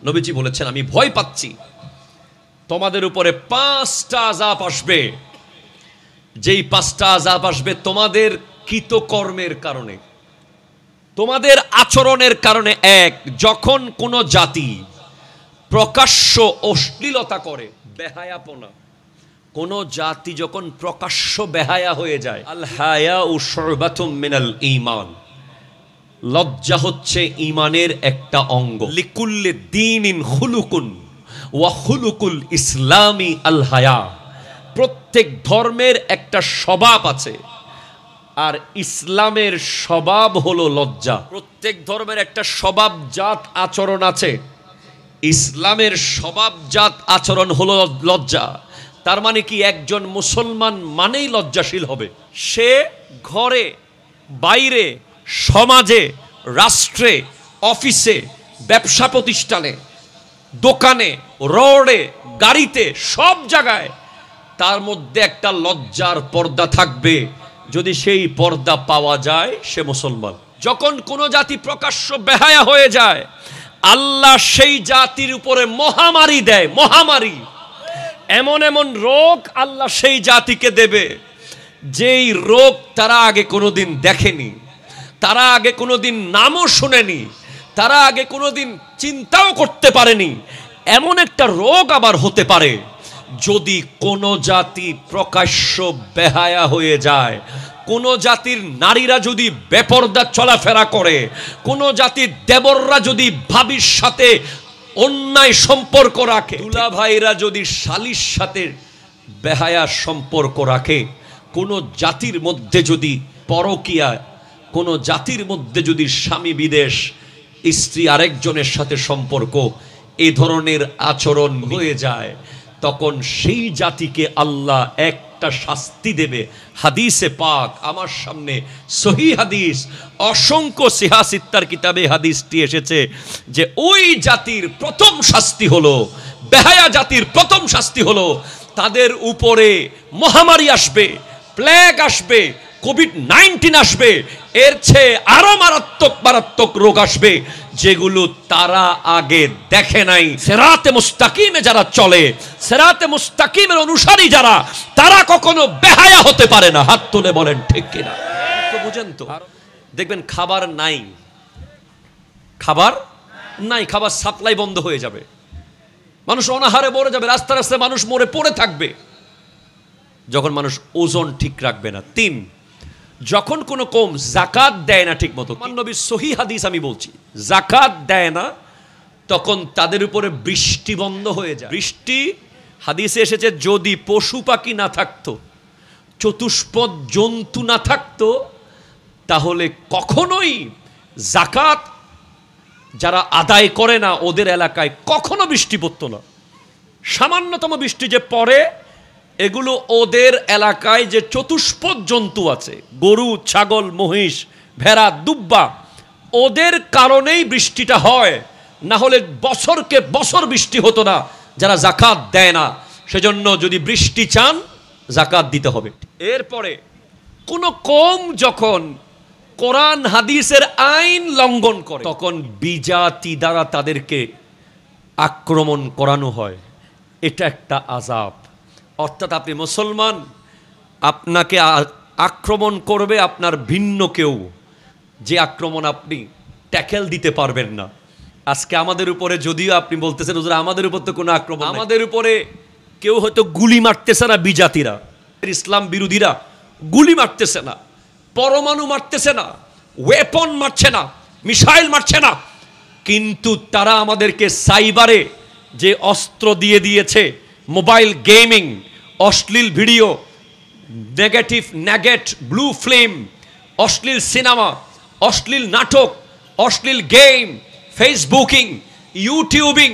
নবীজি বলেছেন, আমি ভয় পাচ্ছি তোমাদের উপরে 5টা আযাব আসবে, যেই 5টা আযাব আসবে তোমাদের কৃতকর্মের কারণে, তোমাদের আচরণের কারণে। এক, যখন কোনো জাতি প্রকাশ্য অশ্লীলতা করে, বেহায়াপনা, কোন জাতি যখন প্রকাশ্য বেহায়া হয়ে যায়। আল হায়াউ শুবাতুম মিনাল ঈমান, লজ্জা হচ্ছে ঈমানের একটা অঙ্গ। লিকুল্লি দীনিন খুলুকুন ওয়া খুলুকুল ইসলামি আল হায়া, প্রত্যেক ধর্মের একটা স্বভাব আছে, আর ইসলামের স্বভাব হলো লজ্জা। প্রত্যেক ধর্মের একটা স্বভাবজাত আচরণ আছে, ইসলামের স্বভাবজাত আচরণ হলো লজ্জা। তার মানে কি, একজন মুসলমান মানেই লজ্জাশীল হবে। সে ঘরে, বাইরে, সমাজে, রাষ্ট্রে, অফিসে, ব্যবসা প্রতিষ্ঠানে, দোকানে, রোডে, গাড়িতে, সব জায়গায় তার মধ্যে একটা লজ্জার পর্দা থাকবে। যদি সেই পর্দা পাওয়া যায়, সে মুসলমান। যখন কোনো জাতি প্রকাশ্য বেহায়া হয়ে যায়, আল্লাহ সেই জাতির উপরে মহামারী দেয়। মহামারী, এমন এমন রোগ আল্লাহ সেই জাতিকে দেবে, যেই রোগ তারা আগে কোনোদিন দেখেনি, তারা আগে কোনোদিন নামও শুনেনি, তারা আগে কোনোদিন চিন্তাও করতে পারেনি। এমন একটা রোগ আবার হতে পারে যদি কোনো জাতি প্রকাশ্য বেহায়া হয়ে যায়, কোন জাতির নারীরা যদি বেপরদা চলাফেরা করে, কোন জাতির দেবররা যদি ভাবির সাথে অন্যায় সম্পর্ক রাখে, দুলা ভাইরা যদি শালীর সাথে বেহায়া সম্পর্ক রাখে, কোন জাতির মধ্যে যদি পরকীয়া, কোন জাতির মধ্যে যদি স্বামী বিদেশ, স্ত্রী আরেকজনের সাথে সম্পর্ক, এই ধরনের আচরণ হয়ে যায়, তখন সেই জাতিকে আল্লাহ একটা শাস্তি দেবে। হাদিসে পাক আমার সামনে সহিহ হাদিস, অসংখ্য সিহাসিত্তার কিতাবে হাদিসটি এসেছে যে ওই জাতির প্রথম শাস্তি হলো, বেহায়া জাতির প্রথম শাস্তি হলো, তাদের উপরে মহামারী আসবে, প্লেগ আসবে, কোভিড-19 আসবে, এর চেয়ে আরো মারাত্মক মারাত্মক রোগ আসবে, যেগুলো তারা আগে দেখে নাই। সিরাতে মুস্তাকিমে যারা চলে, সিরাতে মুস্তাকিমের অনুসারী যারা, তারা কখনো বেহায়া হতে পারে না। হাত তুলে বলেন ঠিক কিনা? তো বুঝেন তো, দেখবেন খাবার নাই, খাবার নাই, খাবার সাপ্লাই বন্ধ হয়ে যাবে, মানুষ অনাহারে মরে যাবে, রাস্তা রাস্তায় মানুষ মরে পড়ে থাকবে যখন মানুষ ওজন ঠিক রাখবে না। 3, যখন কোনো কওম যাকাত দেয় না ঠিক মতো, নবীর সহিহ হাদিস আমি বলছি, যাকাত দেয় না, তখন তাদের উপরে বৃষ্টি বন্ধ হয়ে যায়। বৃষ্টি, হাদিসে এসেছে, যদি পশু পাখি না থাকতো, চতুষ্পদ জন্তু না থাকতো, তাহলে কখনোই যাকাত যারা আদায় করে না, ওদের এলাকায় কখনো বৃষ্টি পড়তো না। সামান্যতম বৃষ্টি যে পড়ে, এগুলো ওদের এলাকায় যে চতুষ্পদ জন্তু আছে, গরু, ছাগল, মহিষ, ভেড়া, দুব্বা, ওদের কারণেই বৃষ্টিটা হয়, না হলে বছরকে বছর বৃষ্টি হতো না, যারা যাকাত দেয় না। সেজন্য যদি বৃষ্টি চান, যাকাত দিতে হবে। এরপরে কোন কওম যখন কোরআন হাদিসের আইন লঙ্ঘন করে, তখন বিজাতি দ্বারা তাদেরকে আক্রমণ করানো হয়। এটা একটা আযাব। অর্থাৎ আপনি মুসলমান, আপনাকে আক্রমণ করবে আপনার ভিন্ন কেউ, যে আক্রমণ আপনি ট্যাকেল দিতে পারবেন না। আজকে আমাদের উপরে, যদিও আপনি বলতেছেন হুজুর আমাদের উপর তো কোনো আক্রমণ, আমাদের উপরে কেউ হয়তো গুলি মারতেছে না, বিজাতিরা, ইসলাম বিরোধীরা গুলি মারতেছে না, পরমাণু মারতেছে না, ওয়েপন মারছে না, মিসাইল মারছে না, কিন্তু তারা আমাদেরকে সাইবারে যে অস্ত্র দিয়ে দিয়েছে, মোবাইল গেমিং, অশ্লীল ভিডিও, নেগেটিভ নেগেট, ব্লু ফিল্ম, অশ্লীল সিনেমা, অশ্লীল নাটক, অশ্লীল গেম, ফেসবুকিং, ইউটিউবিং,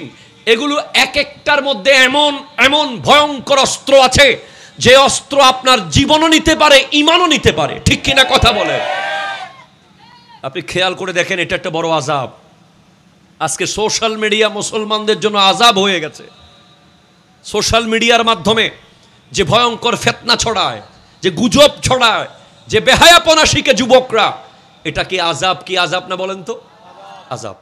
এগুলো এক একটার মধ্যে এমন এমন ভয়ঙ্কর অস্ত্র আছে, যে অস্ত্র আপনার জীবনও নিতে পারে, ঈমানও নিতে পারে। ঠিক কিনা কথা বলে? আপনি খেয়াল করে দেখেন, এটা একটা বড় আযাব। আজকে সোশ্যাল মিডিয়া মুসলমানদের জন্য আযাব হয়ে গেছে। সোশ্যাল মিডিয়ার মাধ্যমে যে ভয়ঙ্কর ফিতনা ছড়ায়, যে গুজব ছড়ায়, যে বেহায়াপনা শিখে যুবকরা, এটা কি আযাব? কি আযাব না বলেন তো? আযাব।